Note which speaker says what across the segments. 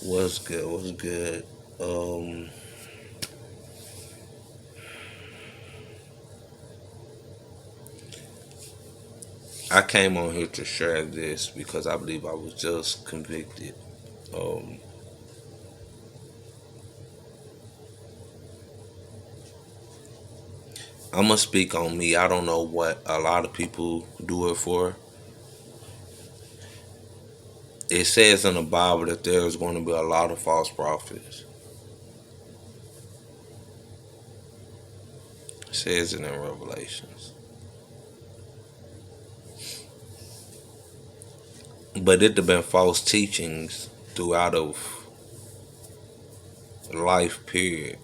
Speaker 1: What's good? What's good? Um, I came on here to share this because I believe I was just convicted. Um, I'm gonna speak on me. I don't know what a lot of people do it for. It says in the Bible that there's going to be a lot of false prophets. It says it in Revelations, but it have been false teachings throughout of life. Period.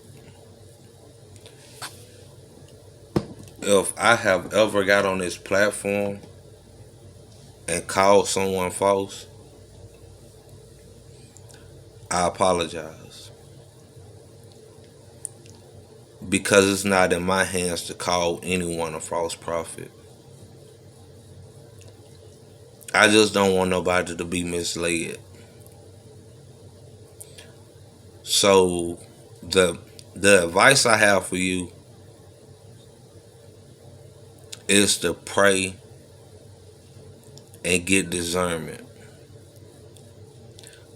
Speaker 1: If I have ever got on this platform and called someone false, I apologize because it's not in my hands to call anyone a false prophet. I just don't want nobody to be misled. So the the advice I have for you is to pray and get discernment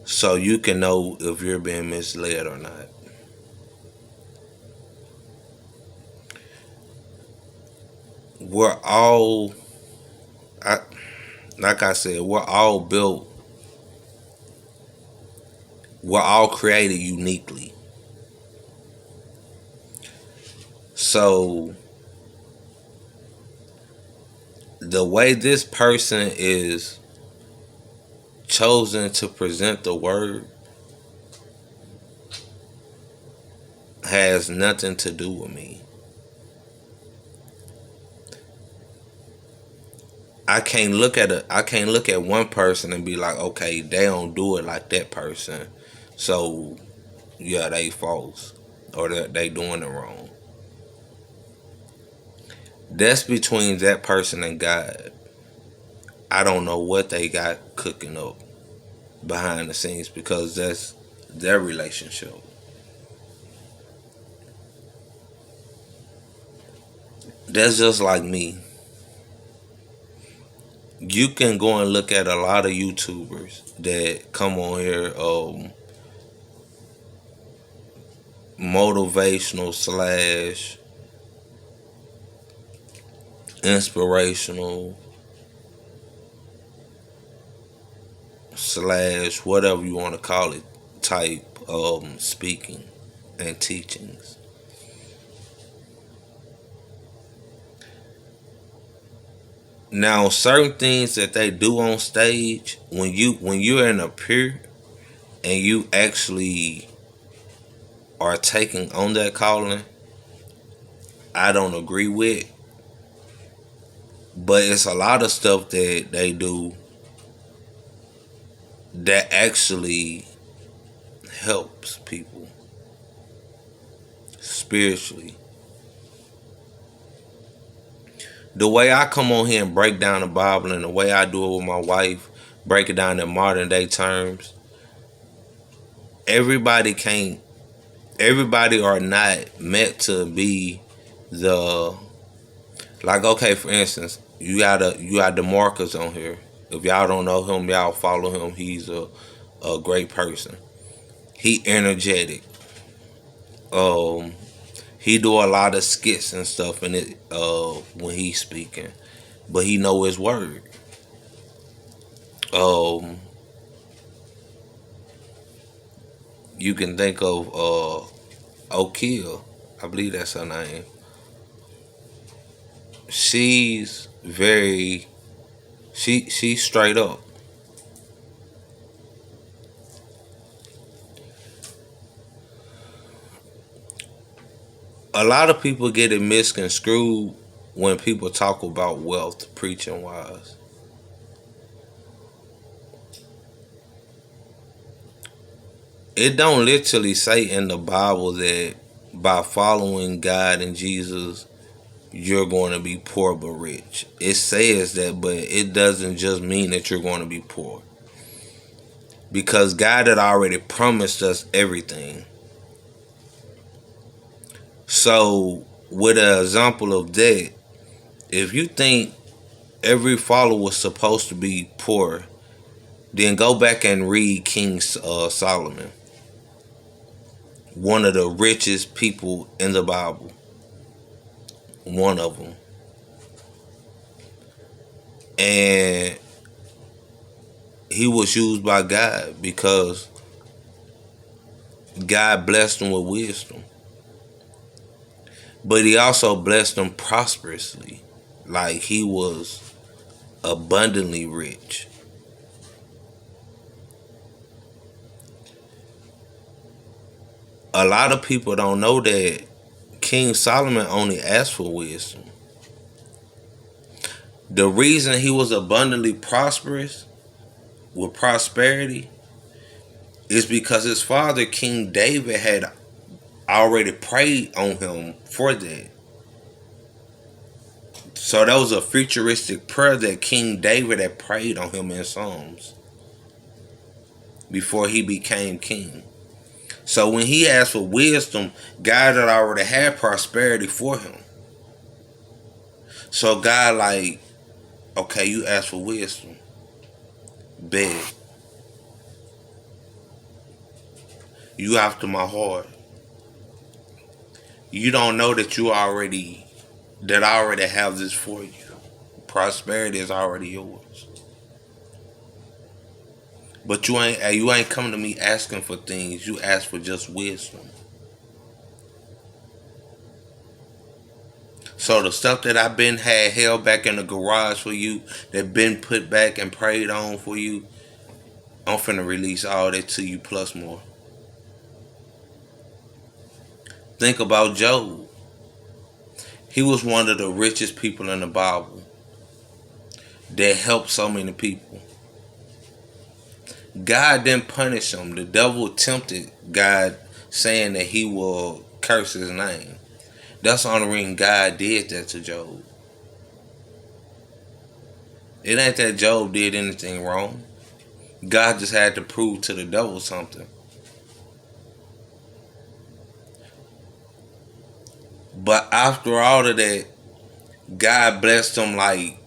Speaker 1: so you can know if you're being misled or not. We're all I, like I said, we're all created uniquely. So the way this person is chosen to present the word has nothing to do with me. I can't look at one person and be like, okay, they don't do it like that person. So yeah, they false or they doing it wrong. That's between that person and God. I don't know what they got cooking up behind the scenes because that's their relationship. That's just like me. You can go and look at a lot of YouTubers that come on here, motivational slash inspirational slash whatever you want to call it type speaking and teachings. Now, certain things that they do on stage, when you're in a peer and you actually are taking on that calling, I don't agree with. But it's a lot of stuff that they do that actually helps people spiritually. The way I come on here and break down the Bible and the way I do it with my wife, break it down in modern day terms, everybody can't everybody are not meant to be the like okay, for instance, you got the markers on here. If y'all don't know him, y'all follow him. He's a great person. He energetic. Um he do a lot of skits and stuff in it when he's speaking. But he know his word. Um you can think of O'Kill. I believe that's her name. She's very she's straight up. A lot of people get it misconstrued when people talk about wealth, preaching wise. It don't literally say in the Bible that by following God and Jesus you're going to be poor but rich. It says that, but it doesn't just mean that you're going to be poor. because God had already promised us everything. So, with an example of that, if you think every follower was supposed to be poor, then go back and read King Solomon, one of the richest people in the Bible, one of them. And he was used by God because God blessed him with wisdom. But he also blessed him prosperously. Like he was abundantly rich. A lot of people don't know that King Solomon only asked for wisdom. The reason he was abundantly prosperous with prosperity is because his father, King David, had already prayed on him for that. So that was a futuristic prayer that King David had prayed on him in Psalms before he became king. So when he asked for wisdom, God had already had prosperity for him. So God like, okay, you asked for wisdom. Bet. You after my heart. You don't know that I already have this for you. Prosperity is already yours. But you ain't coming to me asking for things. You ask for just wisdom. So the stuff that I've been had held back in the garage for you, that been put back and prayed on for you, I'm finna release all that to you plus more. Think about Job. He was one of the richest people in the Bible that helped so many people. God didn't punish him. The devil tempted God, saying that he will curse his name. That's the only reason God did that to Job. It ain't that Job did anything wrong. God just had to prove to the devil something. But after all of that, God blessed him like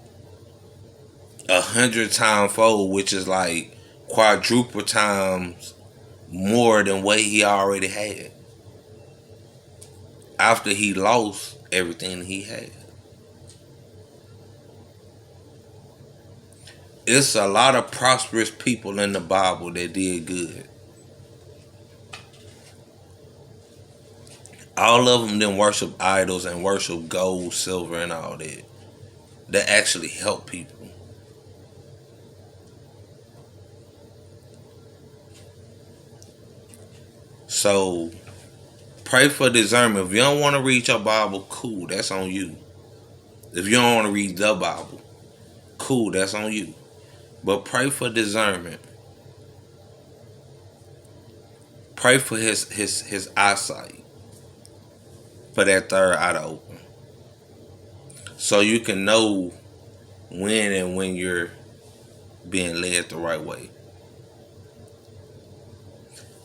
Speaker 1: 100 times fold, which is like quadruple times more than what he already had. After he lost everything he had. It's a lot of prosperous people in the Bible that did good. All of them didn't worship idols and worship gold, silver, and all that. That actually help people. So pray for discernment. If you don't want to read your Bible, cool, that's on you. If you don't want to read the Bible, cool, that's on you. But pray for discernment. Pray for his eyesight. For that third eye to open. So you can know when you're being led the right way.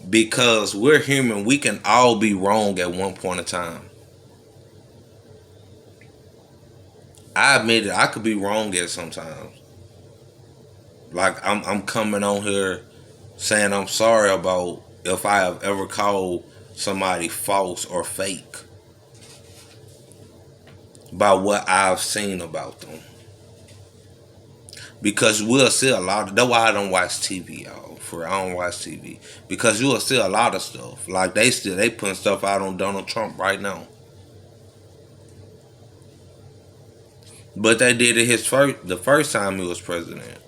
Speaker 1: Because we're human, we can all be wrong at one point in time. I admit it, I could be wrong at sometimes. Like I'm coming on here saying I'm sorry about if I have ever called somebody false or fake by what I've seen about them. Because we'll see a lot of, that's why I don't watch TV, y'all. I don't watch TV. Because you will see a lot of stuff. Like they putting stuff out on Donald Trump right now. But they did it the first time he was president.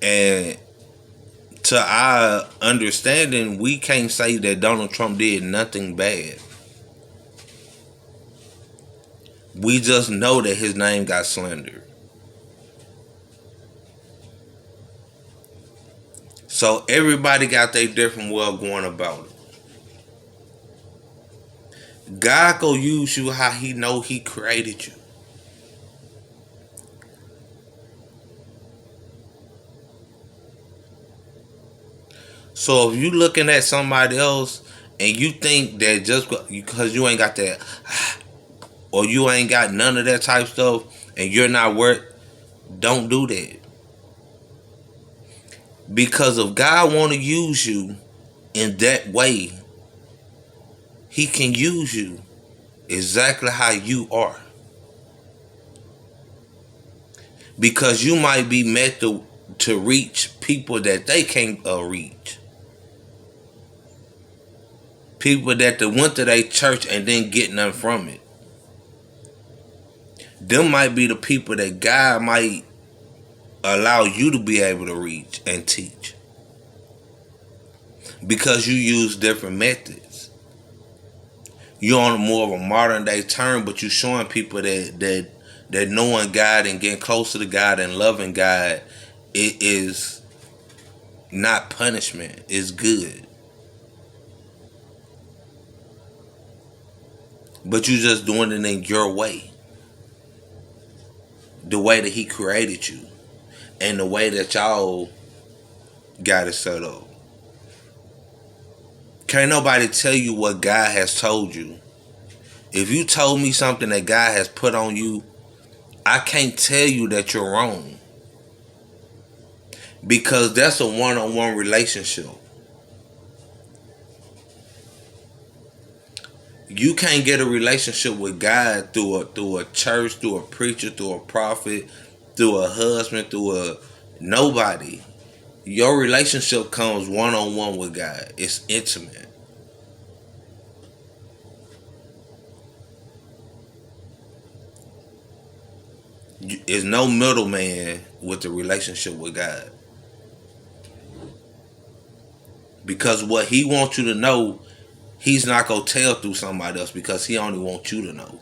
Speaker 1: And to our understanding, we can't say that Donald Trump did nothing bad. We just know that his name got slandered. So everybody got their different way of going about it. God go use you how he know he created you. So if you looking at somebody else and you think that just because you ain't got that, or you ain't got none of that type stuff, and you're not worth, don't do that. Because if God want to use you in that way, He can use you exactly how you are. Because you might be meant to reach people that they can't reach. People that they went to their church and didn't get nothing from it. Them might be the people that God might allow you to be able to reach and teach. Because you use different methods. You're on more of a modern day term, but you're showing people that knowing God and getting closer to God and loving God, it is not punishment. It's good. But you just doing it in your way. The way that He created you. And the way that y'all got it set up. Can't nobody tell you what God has told you. If you told me something that God has put on you, I can't tell you that you're wrong. Because that's a one-on-one relationship. You can't get a relationship with God through a church, through a preacher, through a prophet, through a husband, through a nobody. Your relationship comes one-on-one with God. It's intimate. There's no middleman with the relationship with God. Because what He wants you to know, He's not going to tell through somebody else because He only wants you to know.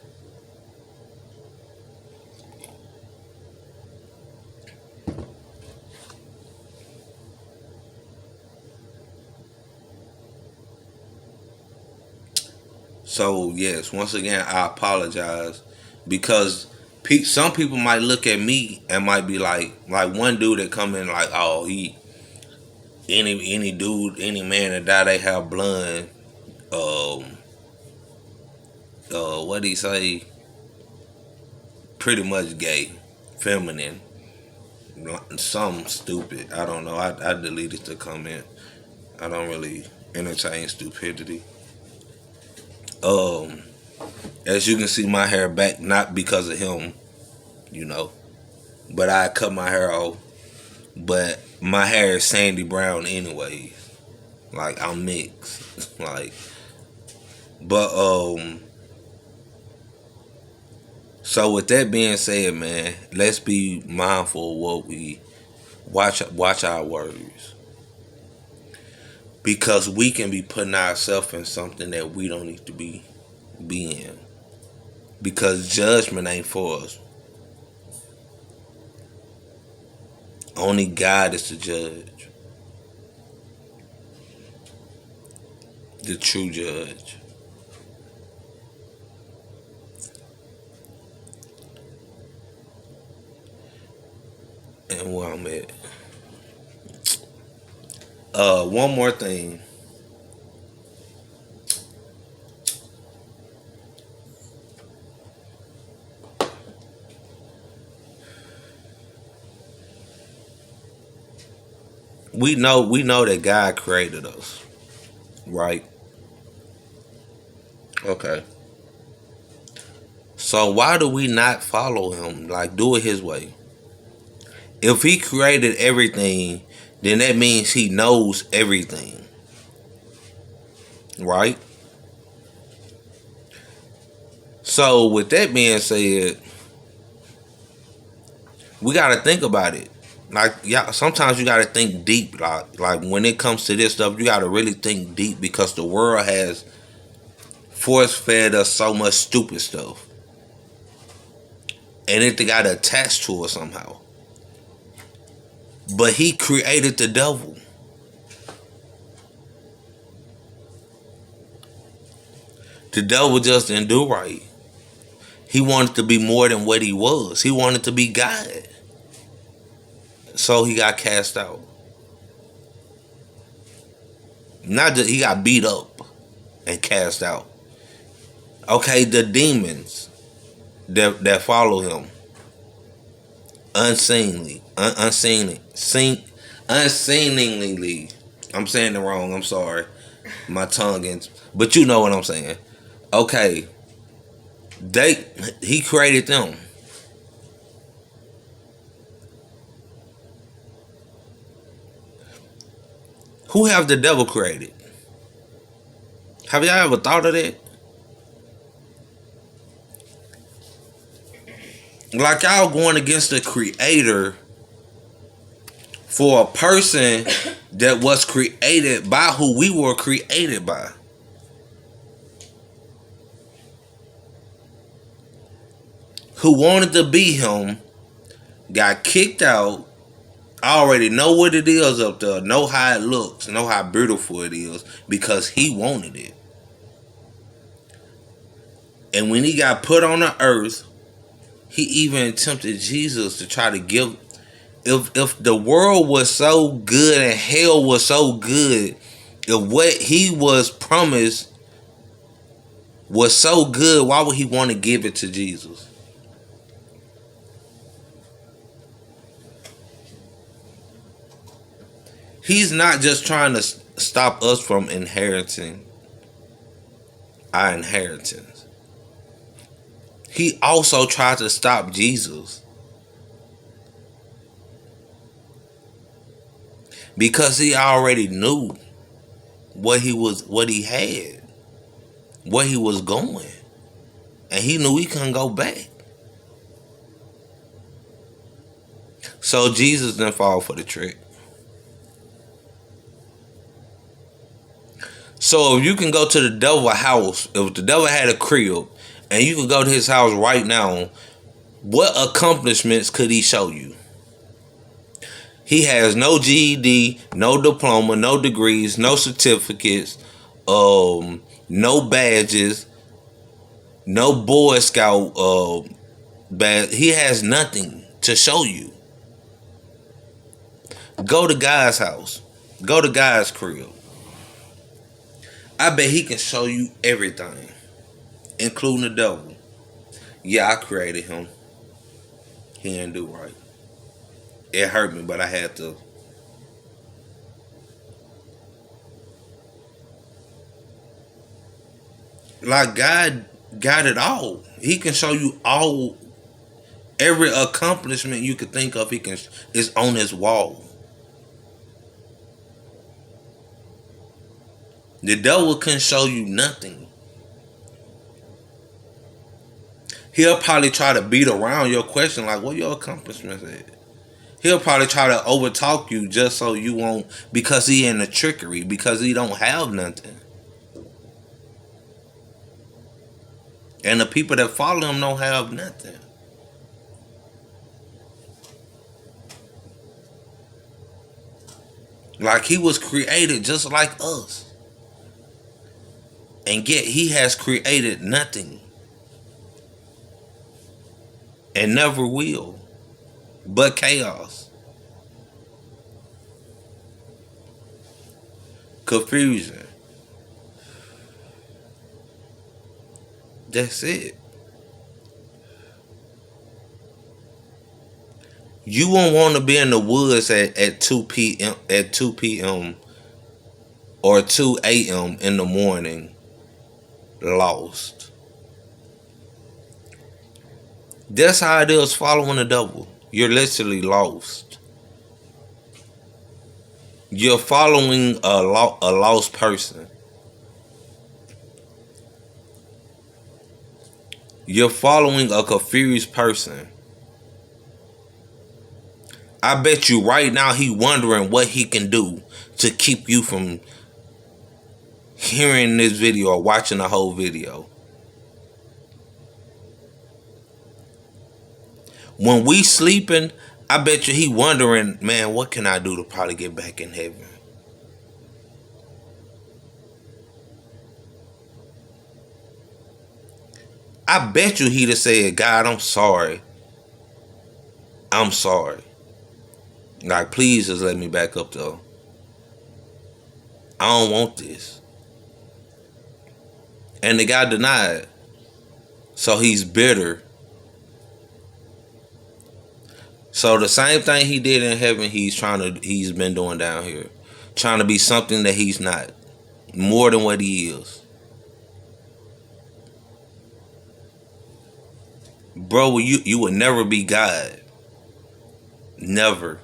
Speaker 1: So, yes, once again, I apologize because some people might look at me and might be like one dude that come in like, oh, any dude, any man that die, they have blood. Um, what do he say? Pretty much gay, feminine, some stupid. I don't know. I deleted the comment. I don't really entertain stupidity. Um, as you can see, my hair back not because of him, you know, but I cut my hair off. But my hair is sandy brown anyway. Like I'm mixed. like, but So with that being said, man, let's be mindful of what we watch our words. Because we can be putting ourselves in something that we don't need to be in. Because judgment ain't for us. Only God is the judge. The true judge. And where I'm at. One more thing. We know that God created us, right? Okay. So why do we not follow Him? Like do it His way. If He created everything, then that means He knows everything, right? So with that being said, we gotta think about it. Like yeah, sometimes you gotta think deep. Like when it comes to this stuff, you gotta really think deep because the world has force fed us so much stupid stuff, and it got attached to us somehow. But He created the devil. The devil just didn't do right. He wanted to be more than what he was. He wanted to be God. So he got cast out. Not just he got beat up and cast out. Okay, the demons that follow him unseemingly. I'm saying it wrong. I'm sorry. My tongue but you know what I'm saying. Okay, he created them. Who have the devil created? Have y'all ever thought of that? Like y'all going against the creator for a person that was created by who we were created by. Who wanted to be him, got kicked out. I already know what it is up there, know how it looks, know how beautiful it is, because he wanted it. And when he got put on the earth, he even tempted Jesus to try to give. If the world was so good and hell was so good, if what he was promised was so good, why would he want to give it to Jesus? He's not just trying to stop us from inheriting our inheritance. He also tried to stop Jesus. Because he already knew what he had, where he was going. And he knew he couldn't go back. So Jesus didn't fall for the trick. So if you can go to the devil's house, if the devil had a crib, and you could go to his house right now, what accomplishments could he show you? He has no GED, no diploma, no degrees, no certificates, no badges, no Boy Scout badge. He has nothing to show you. Go to God's house. Go to God's crib. I bet he can show you everything, including the devil. Yeah, I created him. He didn't do right. It hurt me, but I had to. Like God got it all. He can show you all, every accomplishment you could think of. He can is on his wall. The devil can show you nothing. He'll probably try to beat around your question, like, what your accomplishments at? He'll probably try to overtalk you just so you won't, because he in the trickery, because he don't have nothing. And the people that follow him don't have nothing. Like he was created just like us. And yet he has created nothing. And never will. But chaos. Confusion. That's it. You won't want to be in the woods at 2 p.m. or 2 a.m. in the morning lost. That's how it is following the devil. You're literally lost. You're following a lost person. You're following a confused person. I bet you right now he wondering what he can do to keep you from hearing this video or watching the whole video. When we sleeping, I bet you he wondering, man, what can I do to probably get back in heaven? I bet you he'd have said, God, I'm sorry. I'm sorry. Like, please just let me back up though. I don't want this. And the guy denied. So he's bitter. So the same thing he did in heaven, he's been doing down here. Trying to be something that he's not. More than what he is. Bro, you would never be God. Never.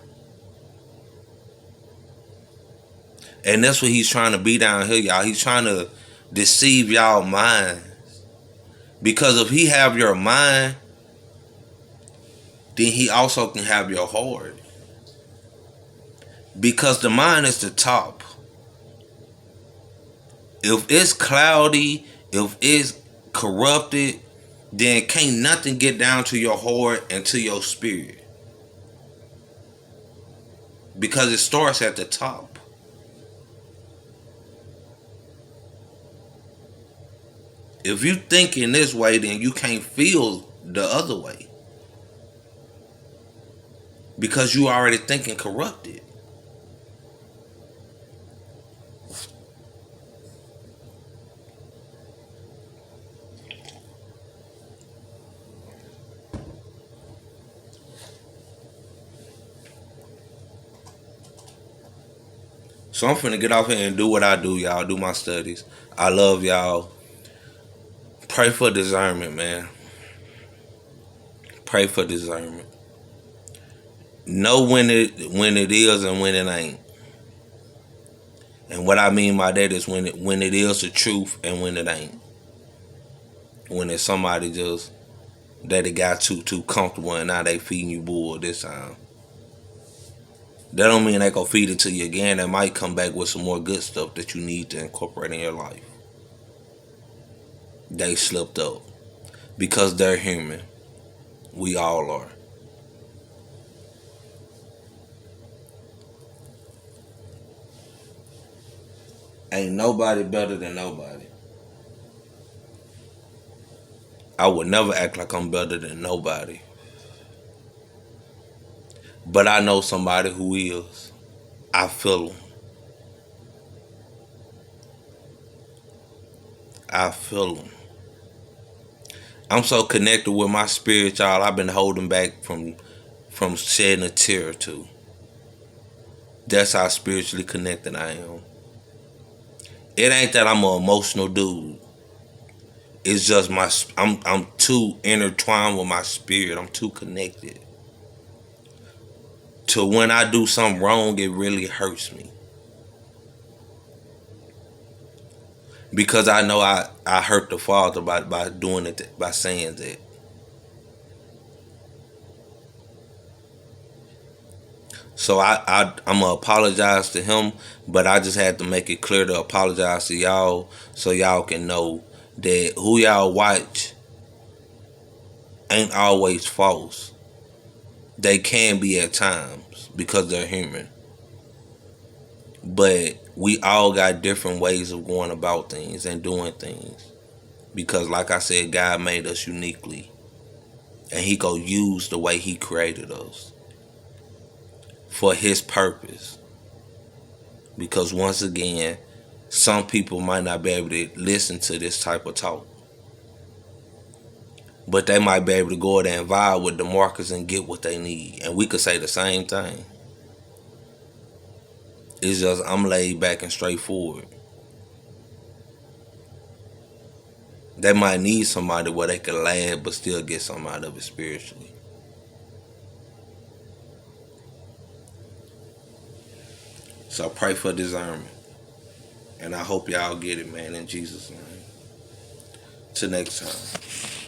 Speaker 1: And that's what he's trying to be down here, y'all. He's trying to deceive y'all mind. Because if he have your mind, then he also can have your heart. Because the mind is the top. If it's cloudy, if it's corrupted, then can't nothing get down to your heart and to your spirit. Because it starts at the top. If you think in this way, then you can't feel the other way. Because you already thinking corrupted. So I'm finna get off here and do what I do, y'all. Do my studies. I love y'all. Pray for discernment, man. Pray for discernment. Know when it is and when it ain't. And what I mean by that is when it is the truth and when it ain't. When it's somebody just that it got too comfortable and now they feeding you bull this time. That don't mean they gonna feed it to you again. They might come back with some more good stuff that you need to incorporate in your life. They slipped up. Because they're human. We all are. Ain't nobody better than nobody. I would never act like I'm better than nobody. But I know somebody who is. I feel them. I feel them. I'm so connected with my spirit, y'all. I've been holding back from shedding a tear or two. That's how spiritually connected I am. It ain't that I'm an emotional dude. It's just I'm too intertwined with my spirit. I'm too connected. To when I do something wrong, it really hurts me. Because I know I hurt the Father by doing it, by saying that. So I'm going to apologize to him, but I just had to make it clear to apologize to y'all so y'all can know that who y'all watch ain't always false. They can be at times because they're human. But we all got different ways of going about things and doing things. Because like I said, God made us uniquely. And he go use the way he created us for his purpose. Because once again, some people might not be able to listen to this type of talk. But they might be able to go there and vibe with the markers and get what they need. And we could say the same thing. It's just I'm laid back and straightforward. They might need somebody where they can laugh but still get something out of it spiritually. So pray for discernment. And I hope y'all get it, man, in Jesus' name. Till next time.